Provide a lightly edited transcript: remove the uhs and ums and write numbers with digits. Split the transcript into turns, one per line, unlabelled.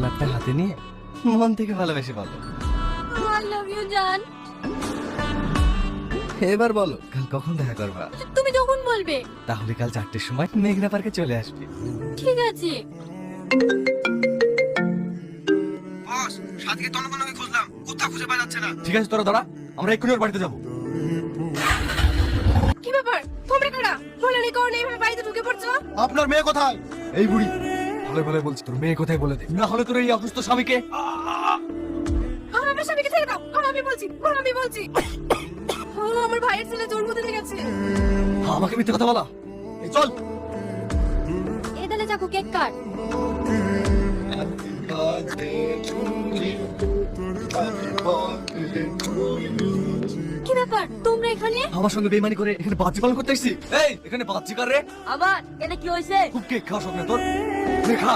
কার্ডটা হাতে নিয়ে মন থেকে ভালোবেসে বলো
আই লাভ ইউ জান।
এবার বলো কাল কখন দেখা করবা?
তুমি যখন বলবে।
তাহলে কাল 4টের সময় মেঘনা পার্কে চলে আসবে।
ঠিক আছে।
বস, সাথীকে তনতনকে খুঁজলাম, কোথাও খুঁজে পাওয়া যাচ্ছে না।
ঠিক আছে তোরা দাঁড়া, আমরা এক্ষুনি ওর বাড়িতে যাবো।
কি ব্যাপার? তোমরা কারা? বলার কারণে এভাবে বাড়িতে ঢুকে পড়ছো?
আপনার মেয়ে কোথায়?
এই বুড়ি ভালো ভালো বলছি, তোর মেয়ে কোথায় বলে দে, না হলে তোর এই অসুস্থ স্বামীকে।
আমার স্বামীকে ছেড়ে দাও। আমি বলছি। আমার ভাইয়ের ছেলে জোর মধ্যে গেছে।
আমাকে মিথ্যে কথা বলা? এই চল।
এই তাহলে যাকো কেক কাট। কি ব্যাপার তোমরা এখানে?
আমার সঙ্গে বেইমানি করে এখানে বাচ্চা পালন করতে এসেছি। এই এখানে বাচ্চা কার রে?
আবার এটা কি হয়েছে?
খুব কেক খাওয়া স্বপ্ন তোর, খা।